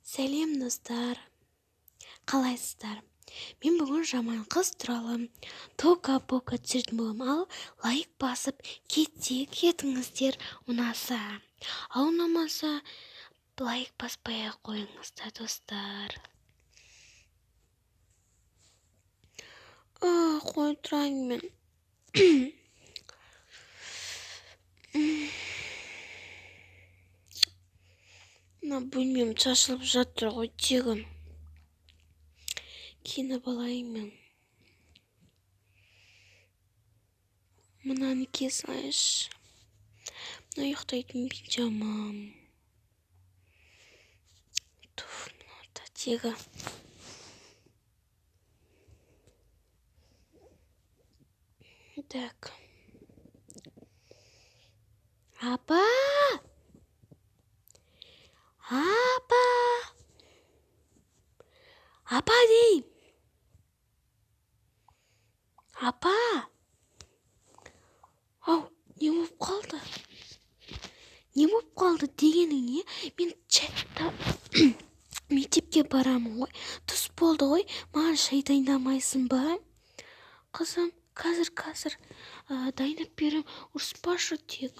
Сәлем достар, қалайсыздар? Мен бүгін жаман қыз туралы тока-бока түсіретін боламын, ал лайк басып кетіңіздер ұнаса. Ал ұнамаса, лайк баспай қойыңыздар достар. Қой тұрайын мен. Бөлмем шашылып жатыр ғой тегін. Киініп алайын мен. Мынаны кие салайыншы. Мына ұйықтайтын пижамам. Мынада тегі. Так. Апа! Апа дейм. Апа! Ау, не болып қалды? Не болып қалды дегенің не? Мен мектепке барамын ғой. Түс болды ғой. Маған шай дайындамайсың ба? Қызым, қазір дайындап берем. Ұрыспашы тек.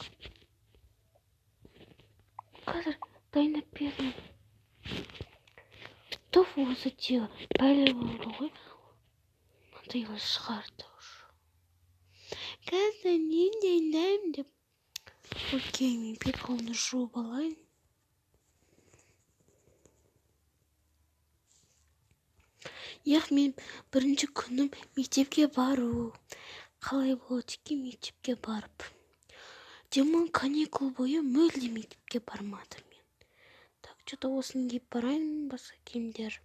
Қазір дайындап берем. Тоф осы тегі. Бәлі болды ғой. Мынандайлы шығарды уже. Қазір не дайындаймын деп. Окей, мен бет-қолымды жуып алайын. Мен бірінші күнім мектепке бару. Қалай болады екен мектепке барып? Демон каникул бойы мүлде мектепке бармадым мен. Так, что-то осыны киіп барайын, басқа киімдер.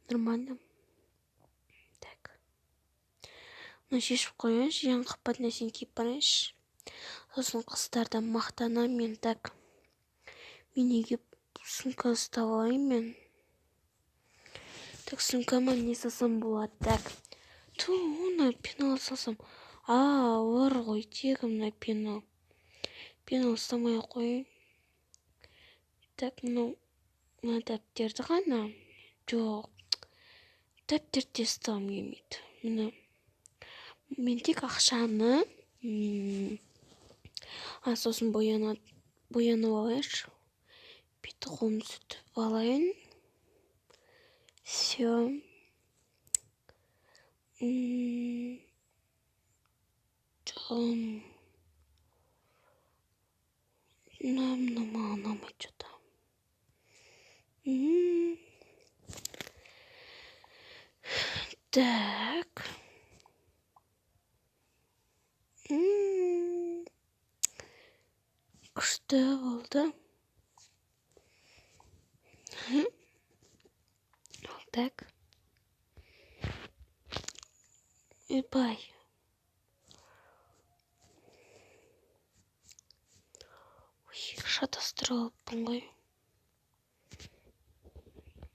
Нормально. Так. Мына шешіп қояйыншы, жаңа қымбат нәрсені киіп барайыншы. Сосын қыздардан мақтанамын мен. Так. Мен неге сумка ұстап алайын мен? Так, сумкама не салсам болады? Так. Оны пенал салсам. Бар ғой, тегім пенал. Пенал ұстамай қойын. Так, мына дәптерді ғана. Жоқ. Дәптерді ұстағым келмейді. Мына. Мен тек ақшаны. Сосын боянып алайыншы. Бет-қолымды сүртіп алайын. Все. Маған ұнамайды что-то. Так. Күшті болды. Так. Бай. Шатастырылыппын ғой.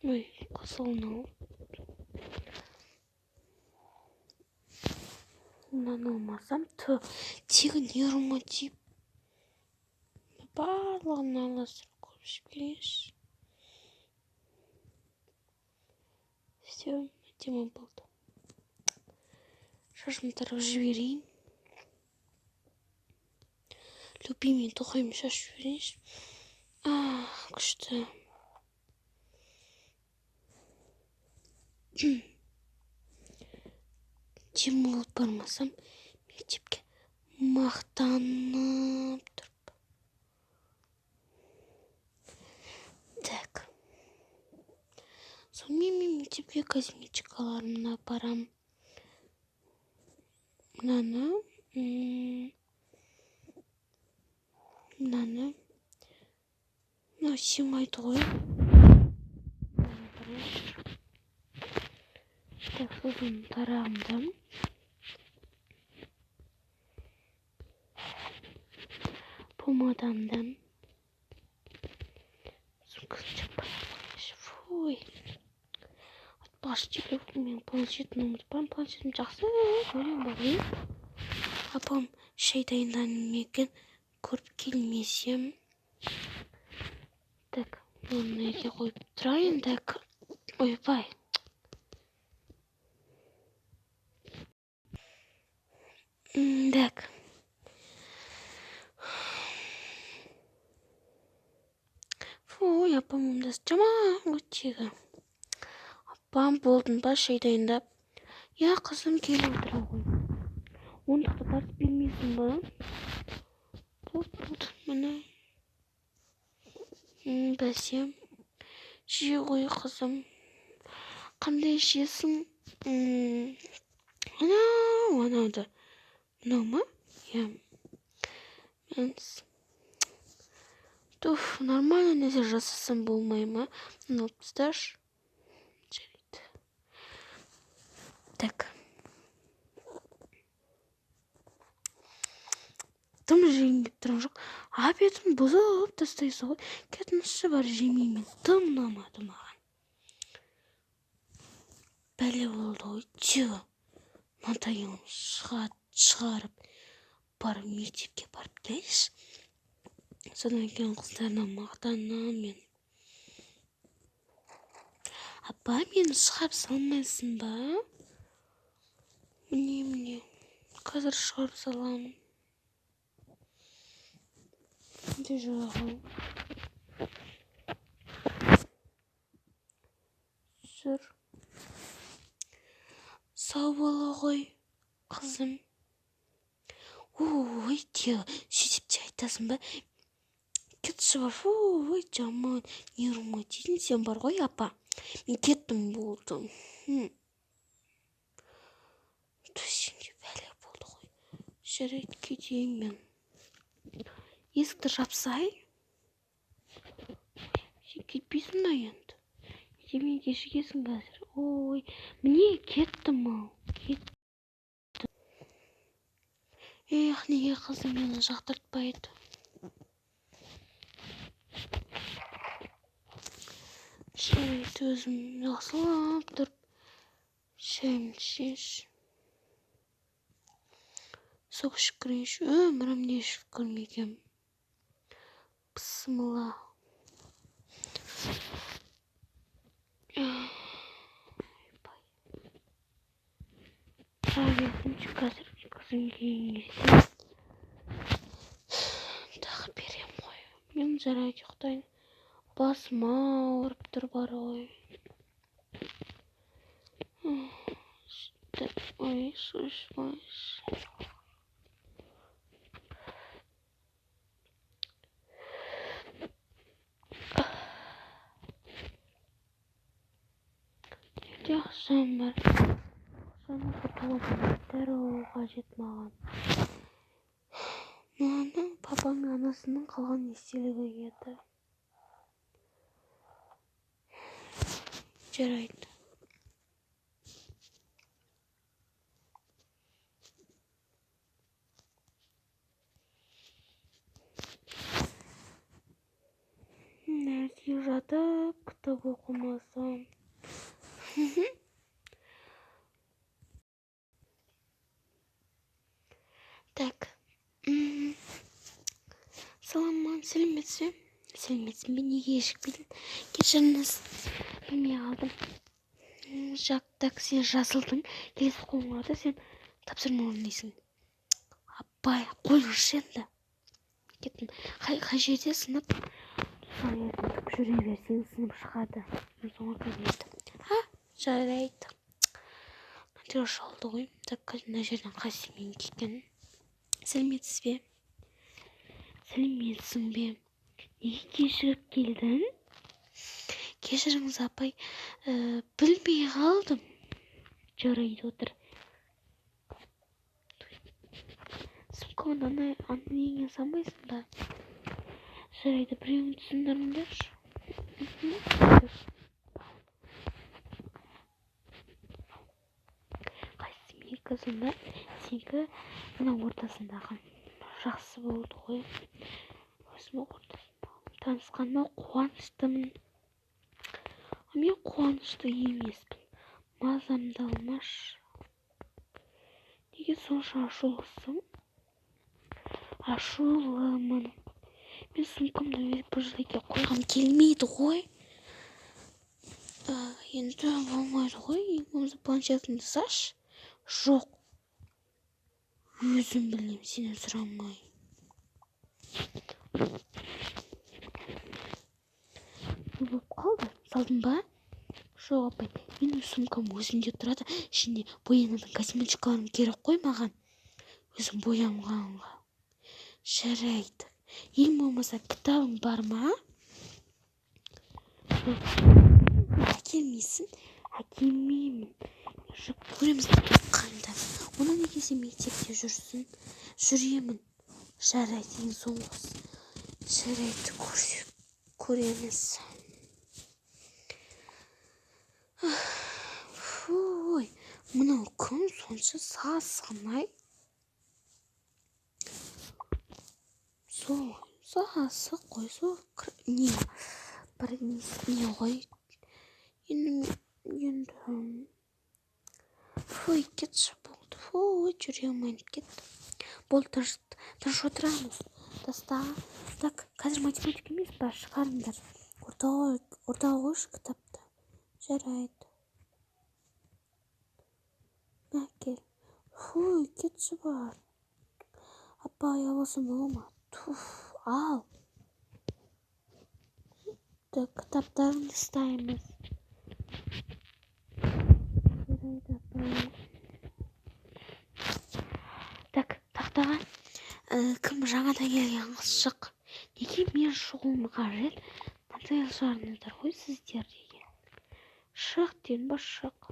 Қызылын алып. Мынаны алмасам, тегі не ұрматип. Барлығын аласырып көріп келейінші. Все, тема болды. Шашымды тарап жіберейін. Любимый тоқайым шашып жіберейінші. Күшті. Демалып бармасам, мектепке мақтанып тұрып. Так. Сонымен мен мектепке косметикаларымна барам. Мынаны. Симайды ғой. Так, сосын тарағымды. Помадамды. Сумкасын жаппай қойшы. Фуй. Атпашы телефон мен планшетін ұмытпам. Планшетім жақсы. Көрем бағайын. Апам шай дайынданып екен. Көріп келмесем. Так, Неге қойып тұрайын дәк. Ойбай. Дәк. Фу, апам ымдас жаман өттегі. Апам болдың ба шайдайындап. Я, қызым келіп отыра ғой. Ондықты тартып бермейсің ба? Болды, міне. Бәсем. Жие ғой, қызым. Қандай жесің? Анауды. Мынау ма? Я. Туф, нормально нәрсе жасасам болмай ма? Мынау тасташы. Жарайды. Так. Тым жейін деп тұрам жоқ. Обедім бұзып тастайсың ғой. Кетіңізші бар жемеймін. Тым ұнамады маған. Бәле болды ғой. Чего? Мантайын шығарып барып мектепке барып келші. Содан кейін қыздарына мақтанам мен. Апа, мені шығарып салмайсың ба? Міне. Қазір шығарып саламын. Де жағым. Жүр. Сау бола ғой, қызым. Ой, сөйтіп те айтасың ба? Кетші бар, ой, жаман, не ұрмай дейтін сен бар ғой, апа. Мен кеттім болдым. Төсенде бәле болды ғой. Жарайды кетейін мен. Есікті жапсай. Сен кетпейсің ба енді? Мен кешігесің қазір. Ой, міне кеттім ау. Кеттім. Неге қызым мені жақтыртпайды? Жарайды өзім жақсылап тұрып шайымды ішейінші. Сок ішіп көрейінші. Өмірімде ішіп көрмегем. Бысмылла. Берсінші қазір қызым кейін келсе. Тағы берем ғой. Мен жарайды ұйықтайын. Басым ауырып тұр бар ғой. Ой, су ішпейсің. Неде ақшам бар? Ақшаны құтылып дәрі қажет маған. Мынаны папаның анасының қалған естелігі еді. Жарайды. Нәрсе жатып, кітап оқымасам. Так. Сәлеметсің бе? Сәлеметсің бе? Неге ешікпедің? Кешіріңіз. Білмей қалдым. Так, сен жазылдың. Келесі қолыңды сен тапсырма орындайсың. Апай, қойыңызшы енді. Кеттім. Қай жерде сынып? Сол еркін жүре берсең сынып шығады. Соңғы көрмейді. Жарайды. Натура шалды ғой. Так, мына жерден қайсымен кеткен. Сәлеметсіз бе? Сәлеметсің бе? Неге кешігіп келдің? Кешіріңіз апай, білмей қалдым. Жарайды отыр. Сумканы неңе салмайсың ба? Жарайды, біреуін түсіндіріңдерші. Қайсы мекізіңді? Сенікі мына ортасындағы. Жақсы болды ғой. Өзім ортасында. Танысқаныма қуаныштымын. Мен қуанышты емеспін. Мазамды алмашы. Неге сонша ашулысың? Ашулымын. Мен сумкамды бір жерге қойғым келмейді ғой. Енді болмайды ғой. Ең болмаса планшетімді салшы. Жоқ. Өзім білем, сенен сұрамай. Не болып қалды? Салдың ба? Жоқ, апай. Менің сумкам өзімде тұрады. Ішінде боянатын косметикаларым керек қой маған. Өзім боянғанға. Жарайды. Ең болмаса кітабың бар ма? Әкелмейсің? Әкелмеймін. Жып көреміз деп қанда. Оны неге сен мектепте жүрсің? Жүремін. Жарайды, ең соңғысы. Жарайды, көреміз. Ой, мынау күн сонша сасқымай. Сасы қой, не ғой. Енді кетші болды. Жүрегім айнып кетті. Болды, тыныш отырамыз. Так, қазір математика емес па, шығарыңдар. Ортаға қойшы кітапты. Жарайды. Әкел. Кетші бар. Апай, аласың бола ма? Ал. Так, кітаптарын ұстаймыз. Жарайды, апай. Так, тақтаға кім жаңадан келген қыз-шық. Неге мен шығуым қажет? Натайл жарыңыздар ғой сіздер деген. Шық ден ба, шық.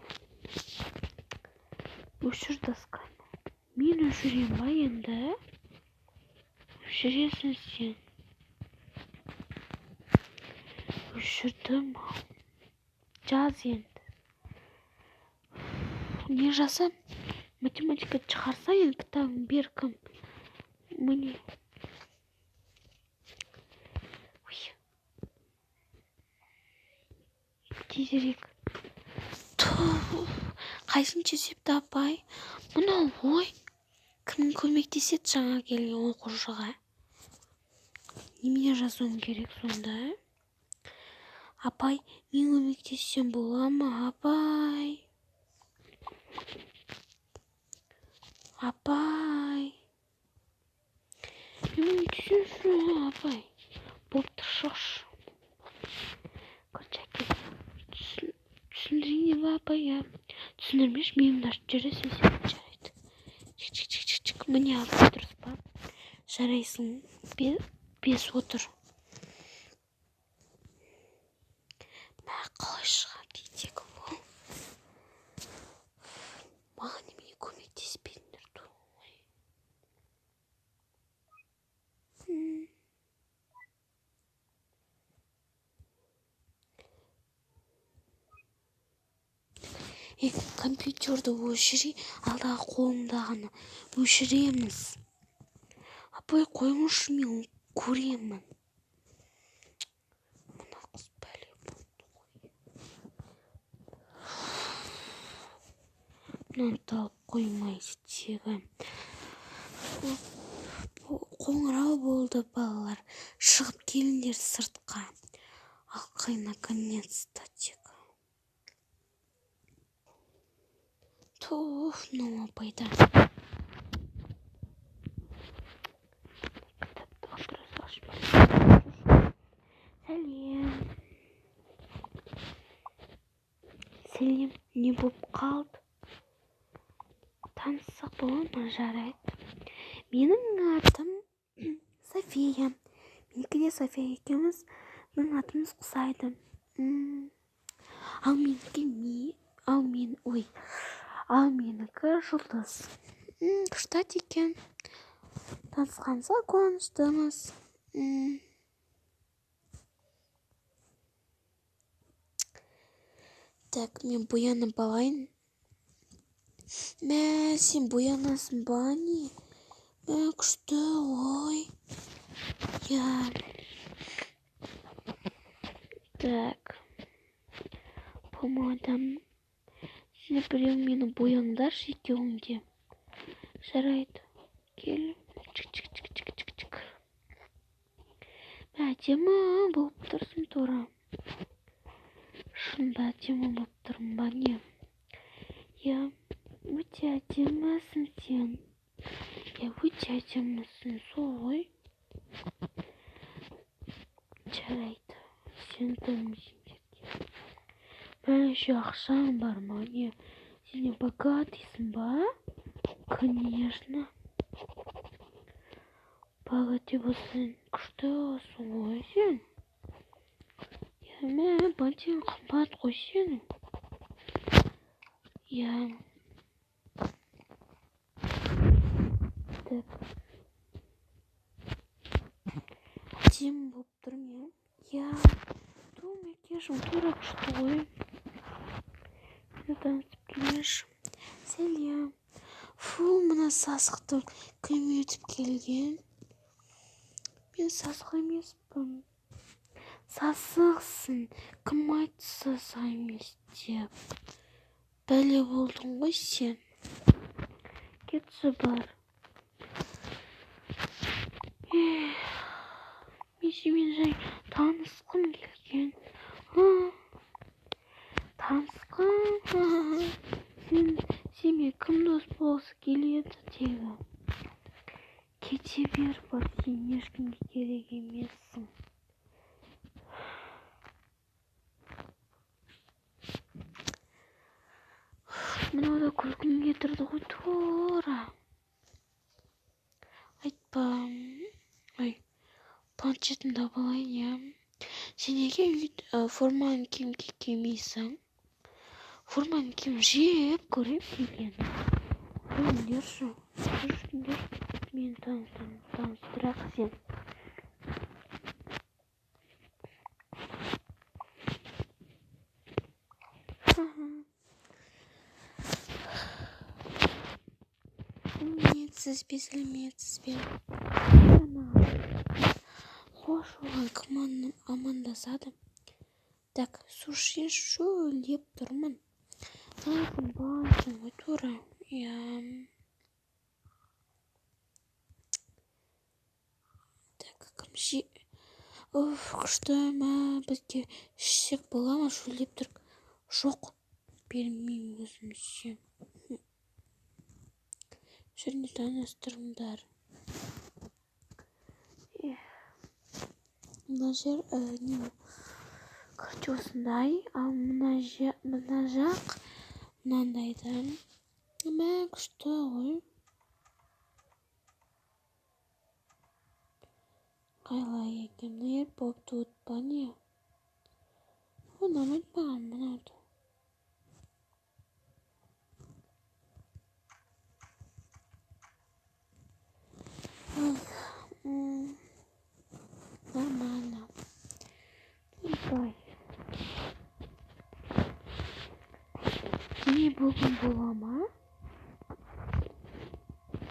Өшір досканы. Мен өшірем ба енді? Өшіресің сен. Өшірдім. Жаз енді. Не жазам? Математика шығарса енді кітабын бер кім? Міне. Тезірек. Қайсын чесепті апай? Мынау ой. Кім көмектеседі жаңа келген оқушыға? Немене жазуым керек сонда? Апай, мен көмектессем бола ма, апай? Апай. Мен түсінсің, апай. Болыпты, шықшы. Түсіндірейін ба, апай, я? Түсіндірмеш, миымды ашып жүресің сен. Жарайды. Чик. Міне алып дұрыс па? Жарайсың. Бес отыр. Мә, қалай шығады етегі бұл? Маған немене көмектеспедіңдер той. Компьютерді өшірей, алдағы қолымдағыны өшіреміз. Апай, қойыңызшы, мен көремін. Мына қыз бәле болды ғой. Мынаны талып қоймайды тегі. Қоңырау болды, балалар. Шығып келіңдер сыртқа. Алқай, наконец-то тегі. Ну, апайда. Сәлем, не болып қалды? Таныссақ бола ма? Жарайды. Менің атым София. Менікі де София екеуміз. Менің атымыз ұқсайды. Ал менікі Жұлдыз. Кштати екен. Танысқанымызға қуаныштымыз. Так, мен боянып алайын. Мә, сен боянасың ба не? Мә, күшті, ой. Я. Так. Помадам. Сен біреу мені бояндаршы екеуіңде. Жарайды. Кел. Чик. әдемі болып тұрсың тура. Шында әдемі болып тұрмын ба не? Я өте әдемісің сен. Я өте әдемісің солай. Жарайды. Сен білмейсің. Бірінші ақшаң бар ма не? Сен богатыйсың ба? Конечно. Богатый болсаң күшті болсың ғой сен. Мен бәтен қымбат қой сенің. Я. Так. Әдемі болып тұрмын. Я. Макияжым тура күшті ғой. Мені танысып келмеші. Сәлем. Фу, мына сасықтың кім өтіп келген? Мен сасық емеспін. Сасықсың. Кім айтты сасық емес деп? Бәле болдың ғой сен. Кетші бар. Мен сенімен танысқым келген. Танысқым. Сенімен кім дос болғысы келеді тегі? Кете бер бар, сен ешкімге керек емессің. Мынау да күлкім кетірді ғой тура. Айтпа. Ой, планшетімді алайын, я. Сен неге форманы киімге кимейсің? Форманы киім жеп көріп киген. Көріңдерші. Мені таныстырақ сен. Сәлеметсіз бе? Қош оған амандасады. Так, суши шөлеп тұрмын. Басың ғой тура. Так, кімші. Күшті ма бізге шек бола ма шөлеп тұрып? Жоқ, бермеймін өзімше. Жүріне таныстырыңдар. Мына жер короче осындай, ал мына жақ мынандайдан. Мә күшті ғой. Қайлай екен, ер попты ұтпа не? Онам айтпаған мұнады. Нормально. Ой. Не бүгін бола ма?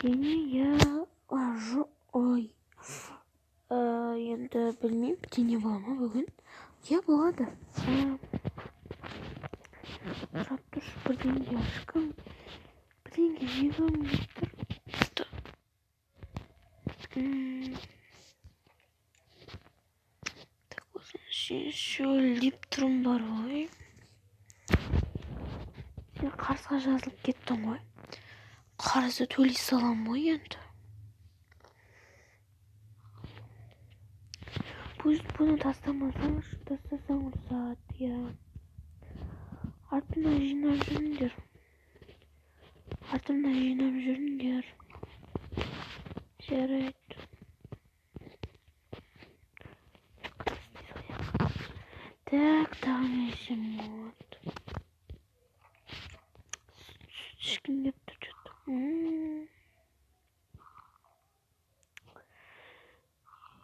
Я ой. Енді білмеймін, дене бола ма бүгін? Я болады. Сұрап тұршы бірдеңге ашқым. Бірдеңге жегім тұр. Так, осыны шөлдеп тұрым бар ғой. Сен қарсыға жазылып кеттің ғой. Қарызы төлей салам ғой енді. Бұны тастасаң ұрсады, я. Артымнан жинап жүріңдер. Жарайды. Так, тағын ешім от. Ешкім деп тұр жөті.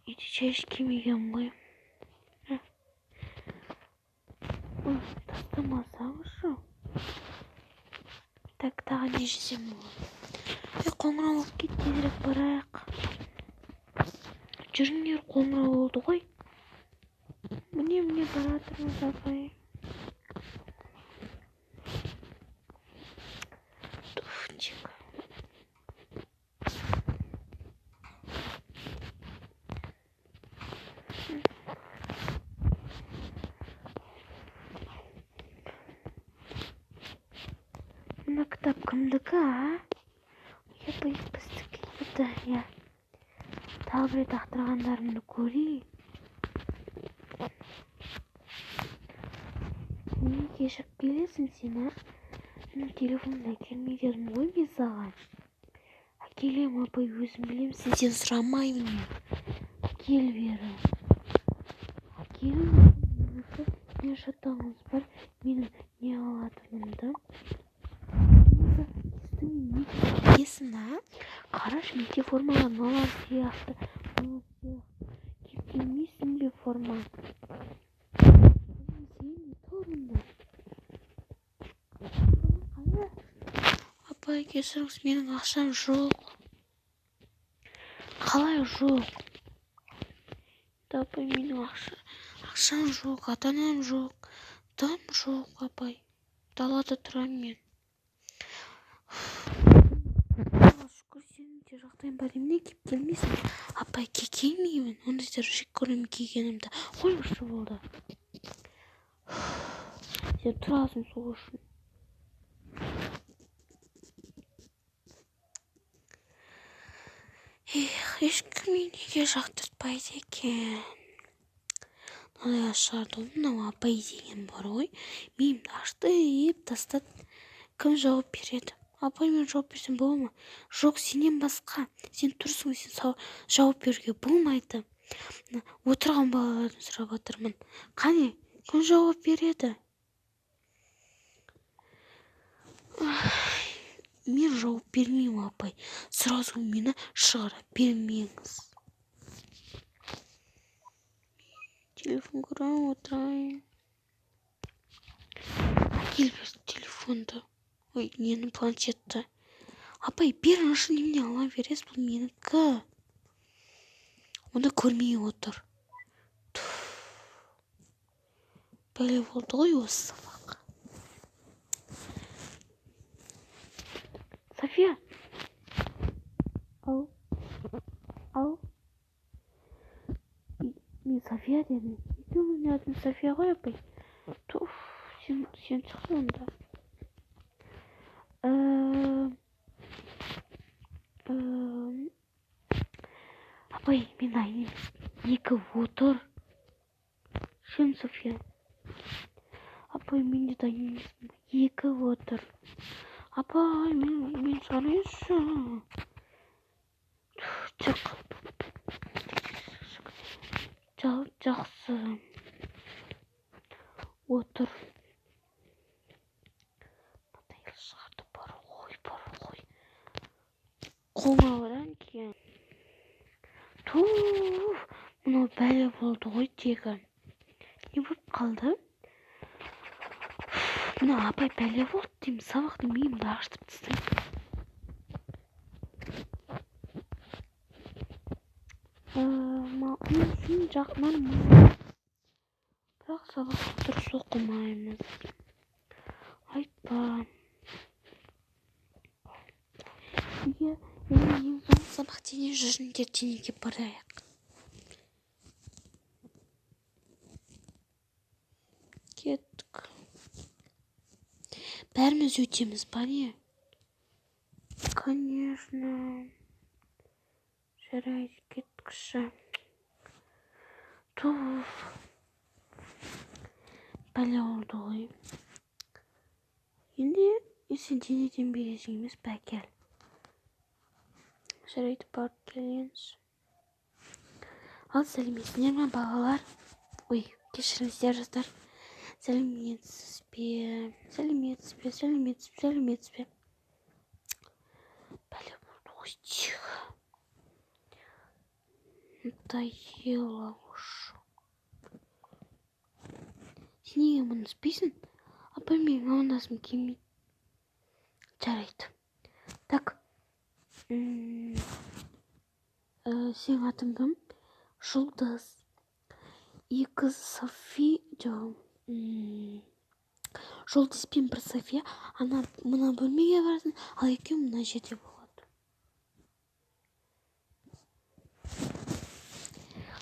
Үйде шай ішкемеген ғой. Тастамасаңшы. Так, тағын ешім от. Қоңырау болып кет, тезірек барайық. Жүріңдер, қоңырау болды ғой. Мне баратырмыз апай. Туфчик. Мына кітап кімдікі, а? Епай, біздікі еді, я. Тағы бір рет ақтырғандарымды көрейін. Неге кешіп келесің сен, а? Менің телефонымда келмей дедім ғой мен саған. Келем, апай, өзім білем, сізден сұрамаймын мен. Кел бері. Келін, не шатағыңыз бар, менің не алатынымды. Сіздің не кесін, а? Қараш, мектеп формаға мыналар сияқты. Кеп келмейсің бе форма? Сен торында. Апай, кешіріңіз, менің ақшам жоқ. Қалай жоқ? Апай, менің ақшам жоқ, ата-анам жоқ, дым жоқ, апай. Далада тұрам мен. Шүкір, сенің де жағдайың бар, емне кеп келмейсің? Апай, келмеймін, ондайдар жек көремін келгенімді. Қойыңызшы болды. Сен тұрасың сол үшін. Ешкім неге жақтыртпайды екен. Мынадай ашады, мынау апай деген бар ғой. Миымды ашты, тастады. Кім жауап береді? Апай, мен жауап берсем бола ма? Жоқ, сенен басқа. Сен тұрсың, сен жауап беруге болмайды. Отырған балалардан сұрап жатырмын. Қане, кім жауап береді? Мен жауап бермеймін, апай. Сразу мені шығара бермеңіз. Телефон көріп отырайын. Әкел бер телефонды. Ой, нені планшетті. Апай, беріңізші, немене ала бересіз, бұл менікі. Оны көрмей отыр. Бәле болды ғой осы сабақ. София. Ау. Мен София дедім. Екеуміздің атымыз София ғой, апай. Сен шықсын онда. Апай, мен айнем. Екі отыр. Шын, София. Апай, мен де дайын емеспін. Екі отыр. Апай, мен шығарайыншы. Шық. Жақсы. Отыр. Мындай шығарды, бар ғой. Қоңыраудан кейін. Мынау бәле болды ғой тегі. Не болып қалды? Мына апай бәле болды деймін, сабақты миымды ашытып тастайды. Мен жақынан бірақ сабақты дұрыс оқымаймыз. Айтпа. Ең соңғы сабақ дене жүріңдер, денеге барайық. Кеттік. Бәріміз өтеміз, ба не? Конечно. Жарайды, кеттікші. Бәле oldu ғой. Енді сен денеден бересің емес, бәкел. Жарайды, барып келеміз. Ал сәлеметсіздер ме, балалар? Ой, кешіріңіздер, жастар. Сәлеметсіз бе? Бәле болды ғой, тихо. Надоело уж. Сен неге мұны іспейсің? Апай, мен амандасым келмейді. Жарайды. Так. Сен атың кім? Жұлдыз. Екі Софи, Жұлдыз пен бір София. Ана мына бөлмеге барсын, ал екеуі мына жерде болады.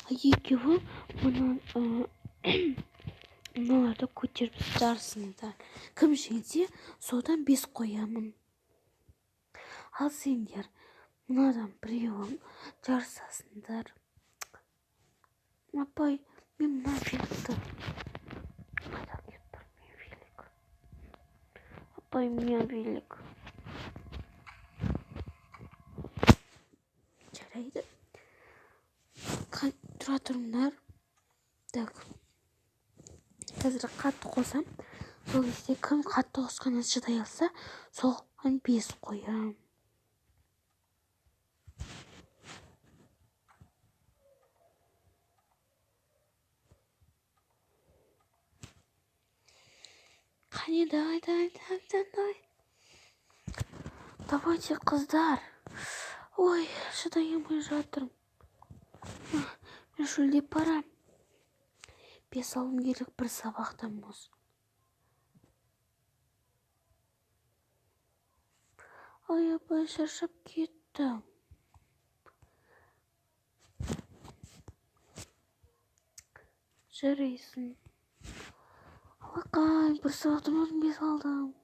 Екеуі мұны мыналарды көтеріп жарысыңдар. Кім жеңсе, содан 5 қоямын. Ал сендер мынадан біреуің жарысасыңдар. Апай, мен мына великті қайда кетті? Мен велик. Апай, мен велик. Жарайды. Тұра тұрыңдар. Так. Қазір қатты қосам. Сол кезде кім қатты қосқаннан шыдай алса, соған 5 қоям. Қане, давай. Давайте, қыздар. Ой, шыдай алмай жатырмын. Мен шөлдеп барам. 5 алым керек бір сабақтан болсын. Ай, апай, шаршап кеттім. Жарайсың. Алақай, бір сабақтан болсын 5 алдым.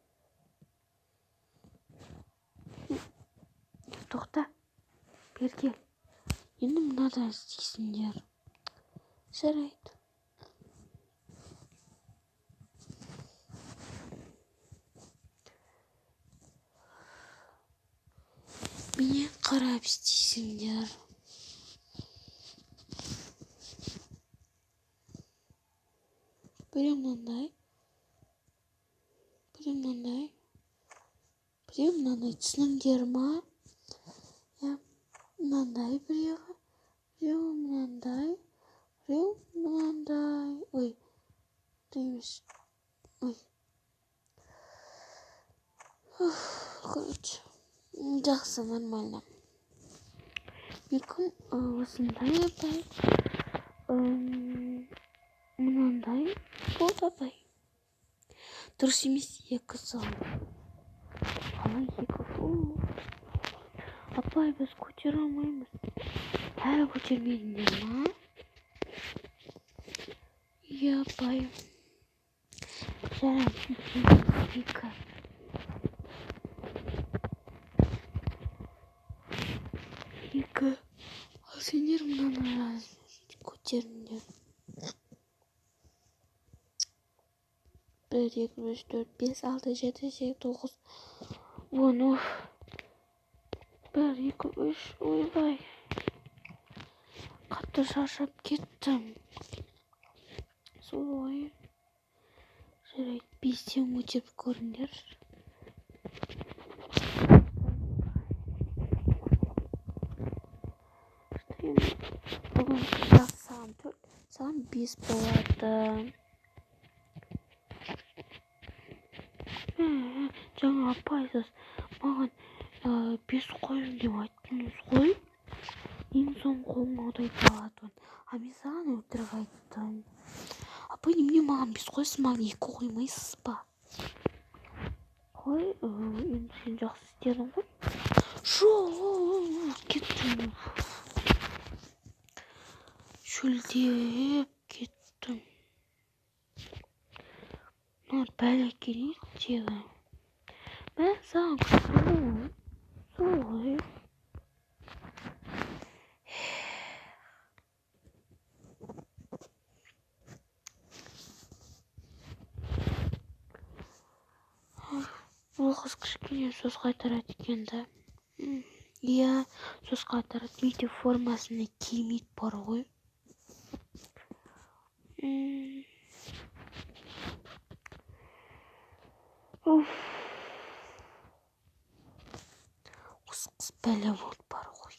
Тоқта, бер кел. Енді мынадан істейсіңдер. Жарайды. Менен қарап істейсіңдер. Біреу мынандай. Түсініңдер ма? Мынандай біреу. Біреу мынандай. Ой, дейміз. Ой. Короче, жақсы, нормально. Беркім осындай апай. Мынандай болды апай. Дұрыс емес 2 сал. Қалай 2? Апай, біз көтер алмаймыз. Әлі көтермедіңдер ма? Иә, апай. Жарайды, 2. Ал сендер мынаны көтеріңдер. 1, 2, 3, 4, 5, 6, 7, 8, 9. 10. 1, 2, 3. Ойбай. Қатты шаршап кеттім. Солай. Жарайды, 5-тен өтеп көріңдер. Бүгін саған 4, саған 5 болады. Жаңа апайсыз маған 5 қойын деп айттыңыз ғой. Ең соң қолыңа аударып алатын. А мен саған өтірік айттым. Апай, немене маған 5 қойсыз, маған 2 қоймайсыз ба? Қой, енді сен жақсы істедің ғой. Жоқ, кеттім. Шөлдеп кеттім. Мынар бәлеке не тегі? Мен саған күшті. Солай. Бұл қыз кішкене сөз қайтарады екен да. Иә, сөз қайтарады. Мектеп формасына кимейді бар ғой. Осы қыз бәле болды бар ғой.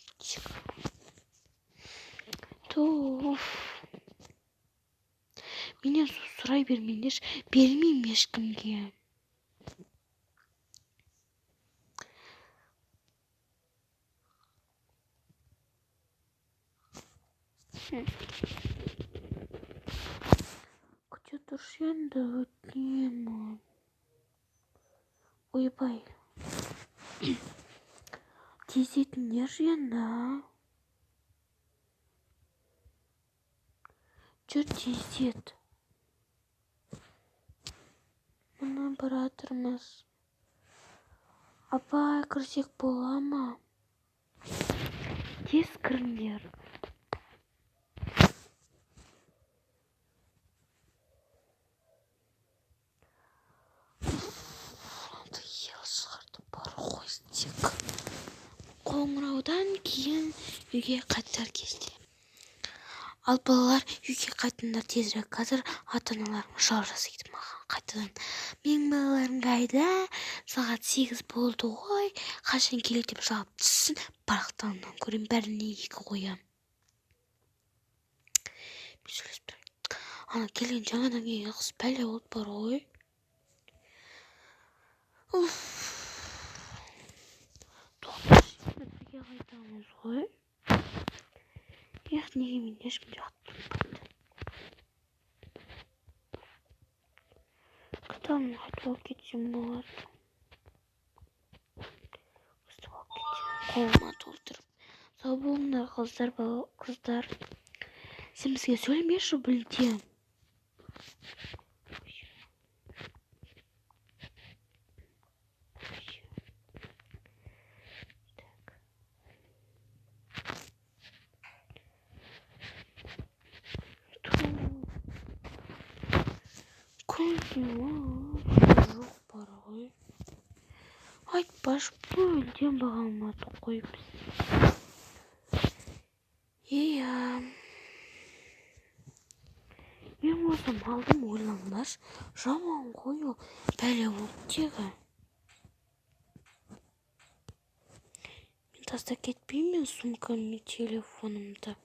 Менен сұрай бермеңдерші. Бермеймін ешкімге. Күте тұршы енді өтінемін. Ойбай. Тездетіңдерші енді. Жүр тездет. жатырмыз. Апай, кірсек бола ма? Тез кіріңдер. Ел шығарды бар ғой тек. Қоңыраудан кейін үйге қайтар кезде. Ал балалар үйге қайтыңдар тезірек, қазір ата-аналарың жау жасайды маған қайтадан. Менің балаларым қайда? Сағат 8 болды ғой. Қашан келеді деп жауап түссін. Барақтанымнан көрем, бәріне екі қоям. Ана келген жаңадан келген қыз пәле болып бар ғой. Бірге қайтамыз ғой. Неге мен ешкім жақтырмайды. Қытамын қайтып алып кетсем болады. Өстіп алып кетсем қолыма толтырып. Сау болыңдар қыздар. Сен бізге сөйлемеші білдем. Жоқ бар ғой. Айтпаш бөлден бағалмады қойып. Иә. Мен осым алдым ойланбас. Жаман ғой ол. Бәле болды тегі. Мен таста кетпеймін сумкаммен телефонымды.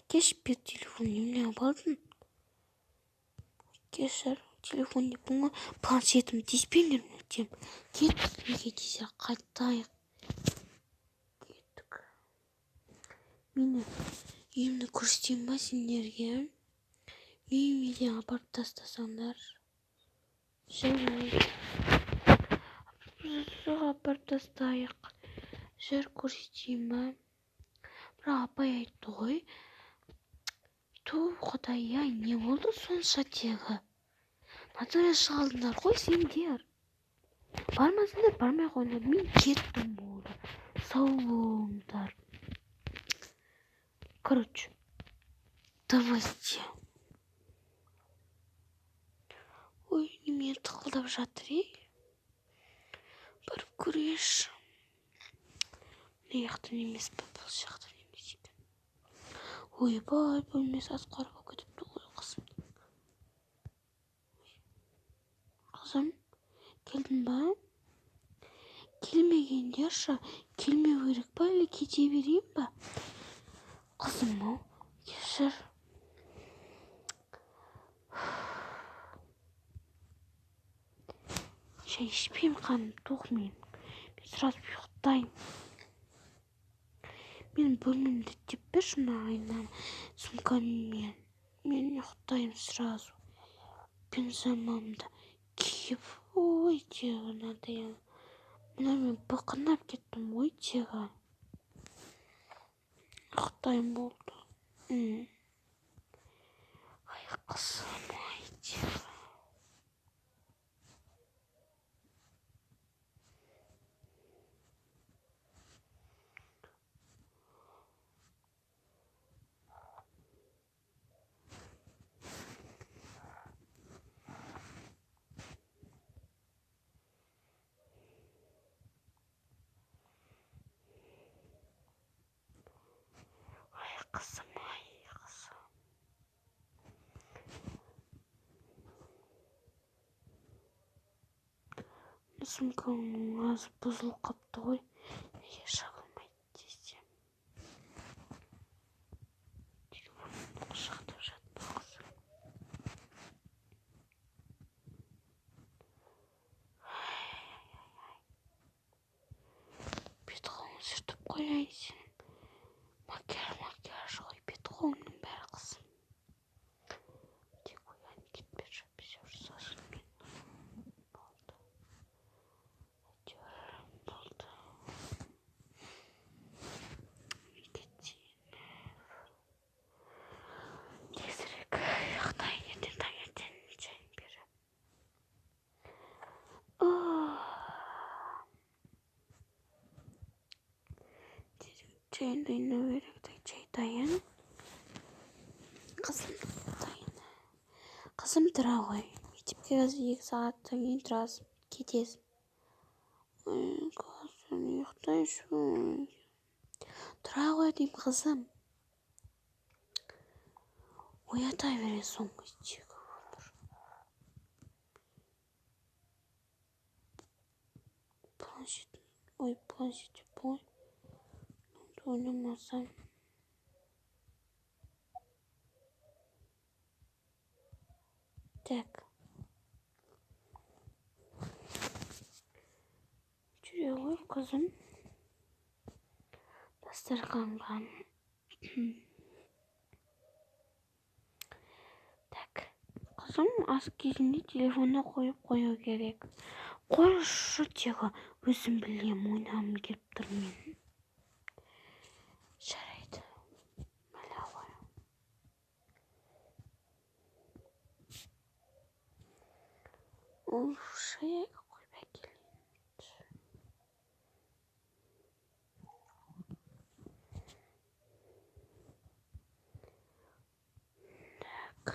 Әкеш бер телефон, немне алдың? Кешір, телефон не бұңы, планшетім деспеңдер мүлдем. Кеттік, неге десе қайтайық. Кеттік. Мені үйімді көрсетейін ба сендерге? Үйіме апарып тастасаңдар. Жарайды. Апарып тастайық. Жер көрсетейін ба? Бірақ апай айтты ғой. Құдай-ай, не болды сонша тегі? Наталья шығалдыңдар ғой сендер. Бармасыңдар, бармай қойыңдар. Мен кеттім болды. Сау болыңдар. Короче, давайте. Ой, неме тықылдап жатыр, Барып көреш. Неяқтан емес па, бұл жақтан емес екен. Ойбай, бөлмес асқар болып кетіпті ғой қызым. Қызым, келдің ба? Келмегендерші, келмеу керек па, или кете берейін ба? Қызым-ау, кешір. Шай ішпеймін, қаным тоқ мен. Мен сразу ұйықтайын. Мен бөлмемді деп берші мына айнам сумкаммен. Мен ұйықтайын сразу. Пенжамамды киіп. Ой, тегі надоел. Мына мен бықынап кеттім, ой, тегі. Ұйықтайын болды. Ай, қызым, ой, тегі. Қызым. Сумкамның азы бұзылып қапты ғой. Неге шағылмайды десем. Телефонымды құшақтап жатпа қызым. Бет-қолыңды сүртіп қояйын сенің. Макияж ғой, бет-қолыңның бәрі қызым. Тек оян кетпеші, все жасасын мен. Болды. Болды. үйіне беректі жайдайын. Қызым тұра ғой. Мектепке қазір 2 сағаттан кейін тұрасың, кетесің. Қызым, ұйықтайыншы. Тұра ғой деймін, қызым. Оята бересің ғой. Планшет бой. Ойнамасам. Так. Жүре ғой, қызым. Дастарханға. Так. Қызым ас кезінде телефонды қойып қою керек. Қойшы тегі, өзім білем, ойнағым келіп тұр мен. Жарайды. Мәлі ғой. Ол шаяға қойып әкелейін. Так.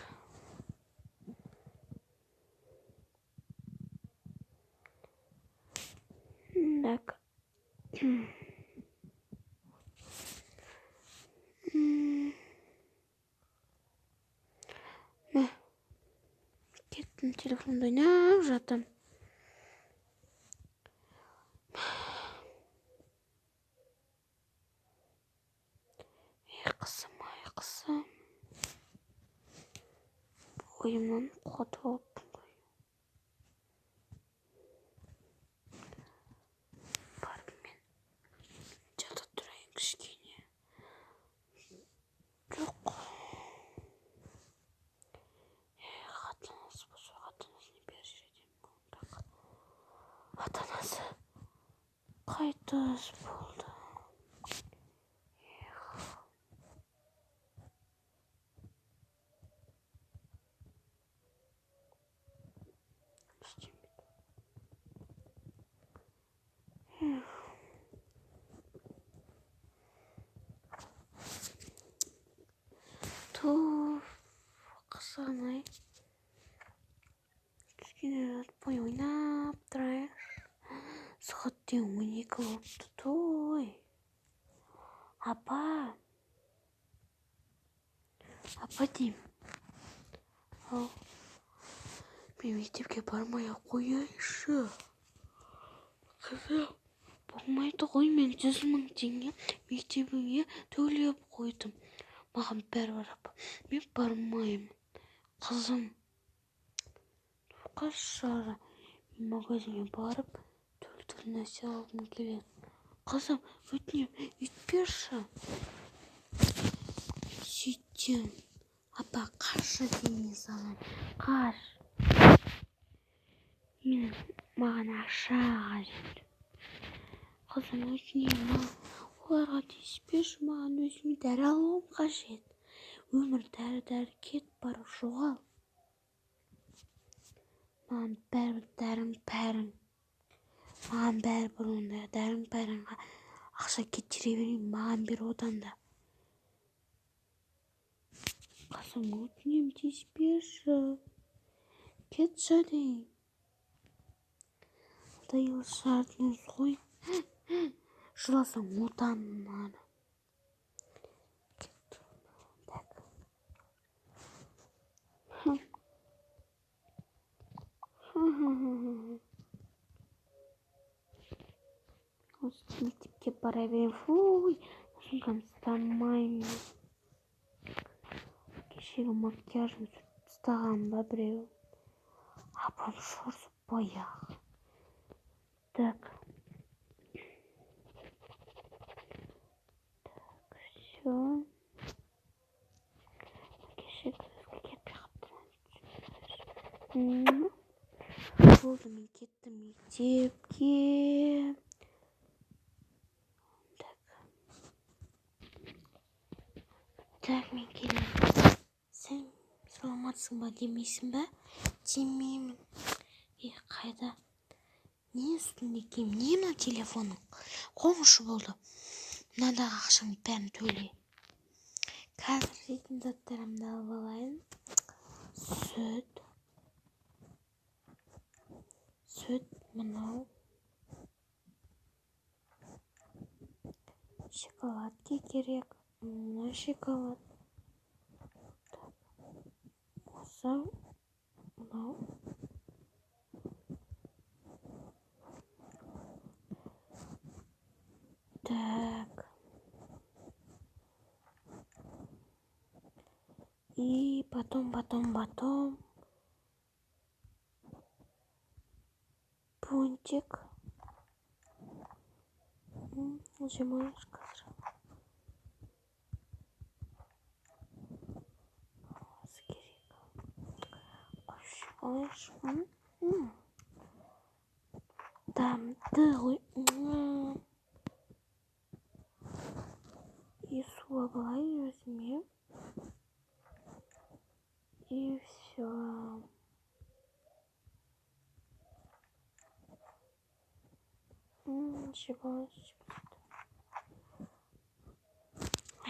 Так. Кеттім, телефонды ойнап жатам. Қызым. Ойымнан қуатып алыппын ғой. Барып мен жата тұрайын кішкене. Жоқ. Қатынасы болса, қатынасына бер жерден. Қатынасы қайтыс болды. Қызғанай. Кішкене жатпай ойнап тұрайық. Сағат 12 болыпты. Той. Апа деймін. Ал, мен мектепке бармай-ақ қояйыншы. Қызым, болмайды ғой, мен 100 000 теңге мектебіңе төлеп қойдым. Маған бәрібір апа, мен бармаймын. Қызым, қашара, мен магазинге барып, түр нәрсе алғым келеді. Қызым, өтінем, үйтпеші. Сөйтем. Апа, қашы деймін саған. Қаш. Маған ақша қажет. Қызым, өтінем, оларға тиіспеші, маған өзіме дәрі алуым қажет. Өмір дәрі кет барып жоғал. Маған бәрібір дәрің-пәрің. Маған бәрібір онда дәрің-пәріңға ақша кетіре берейін, маған бер одан да. Қызым, өтінем, тиіспеші. Кетші дейін. Дайыл шардың ғой. Жыласың отанын. Так. Осы мектепке бара берем. Фуй, сумкам ұстамаймын. Кешегі макияжым ұстаған ба біреу. Апам шорсып бояғы. Так. Все. Кешегі кетпей қаптым. Болды, мен кеттім мектепке. Так, мен келемін. Сен саламатсың ба демейсің ба? Демеймін. Қайда? Не үстінде киім? Не мына телефоның? Қоңшы болды. Мынадағы ақшаның бәрін төле. Қазір жейтін заттарымды алып алайын. Сүт, мынау. Шоколадке керек. Мына шоколад. Осы, мынау. Так. И потом. Пончик. Нажимаешь қазір. Қойшы. Дамды ғой. И суға былай өзіме. И все. Шоколад.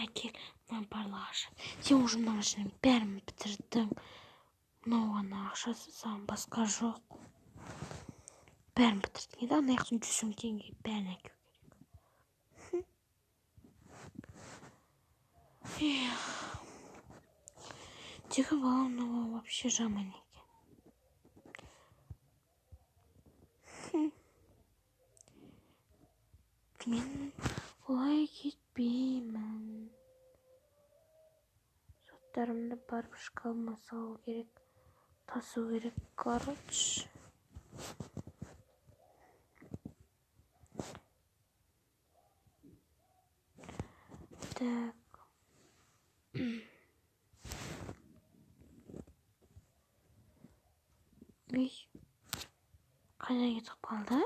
Әкел, мына барлық ақша. Сен уже мына ақшаның бәрін бітірдің. Мынау ғана ақшасы, саған басқа жоқ. Бәрін бітірдің. Енді ана яқтан 100 теңге бәрін әкелу керек. Тегі бала мынау вообще жаман екен. Мен олай кетпеймін. Заттарымды барып шкафыма салу керек. Тасу керек, короче. Так. Қайда кетіп қалды?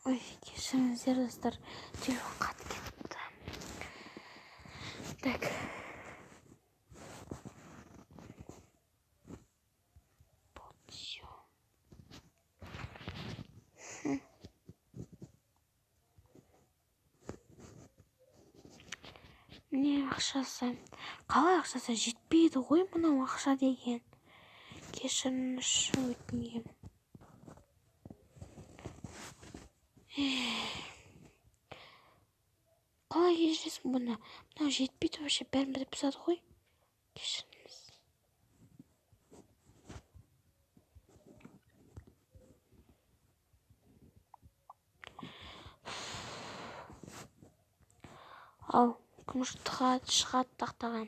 Ой, кешіріңіздер достар, телефон қатып кетті. Так. Не ақшасы? Қалай ақшасы жетпейді ғой мынау ақша деген. Кешіріңізші өтінем. Қалай кешіресің бұны? Мынау жетпейді вообще, бәрін бітіп тастады ғой. Кешіріңіз. Ал, кім шығады тақтаған.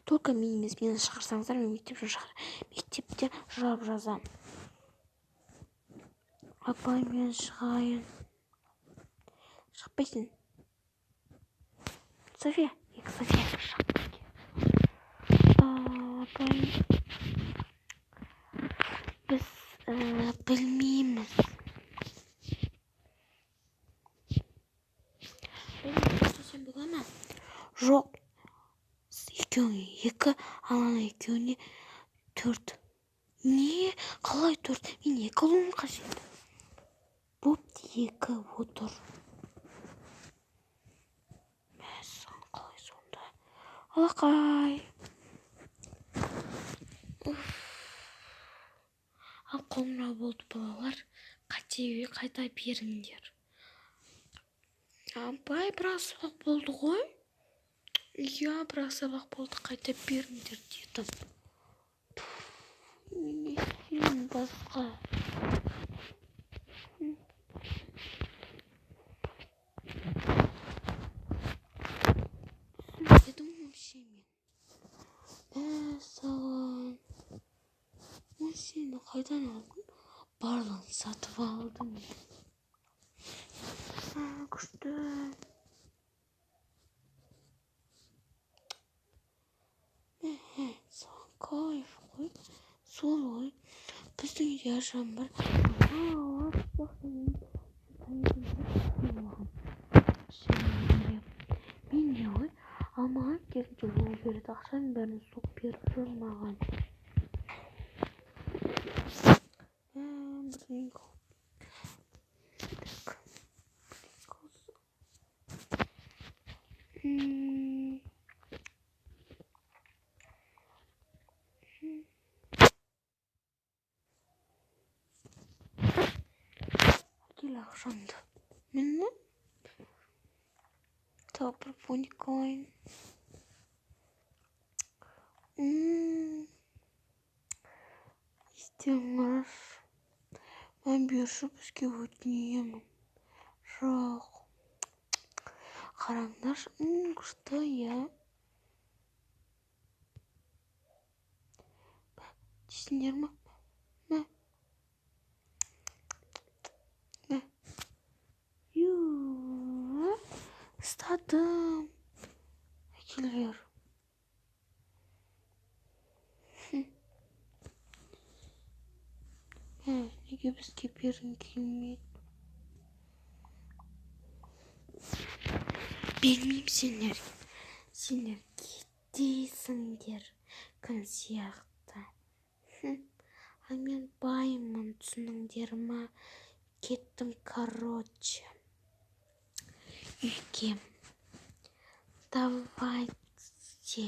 Только мен емес, мені шығарсаңыздар, мен мектепте жырап жазам. Апай, мен шығайын. Шықпайсың. София, София, шық. Апай, біз білмейміз. Сен бола ма? Жоқ. Екеуіне 2, алана екеуіне 4. Не? Қалай 4? Мен 2 алуым қажет. Бопты 2 отыр. Мәсін қалай сонда? Алақай. Ал қоңырау болды балалар. Қайта беріңдер. Апай, бірақ сабақ болды ғой? Иә, бірақ сабақ болды, қайта беріңдер дедім. Не істеймін басқа? Түсінбедім вообще мен. Мәссаған. Сені қайдан алдың? Барлығын сатып алдым. Күшті. Саған кайф қой. Сол ғой. Біздің үйде ажырам бар. Мен не ғой? ал маған керісінше ол береді, ақшаның бәрін соқ беріп жүр маған. Бірдеңе әкел ақшамды. Мені тағы бір фоник алайын. Істеңіз. Мен берші бізге өтінемін. Жоқ. Қараңдаршы, күшті, иә. Дейсіңдер ме? Стадым. Әкелер. Неге бізге бергің келмейді? Бермеймін сендер. Сендер кетесіңдер күн сияқты. А мен баймын, түсініңдер ма? Кеттім, короче. Үйге. Давайте.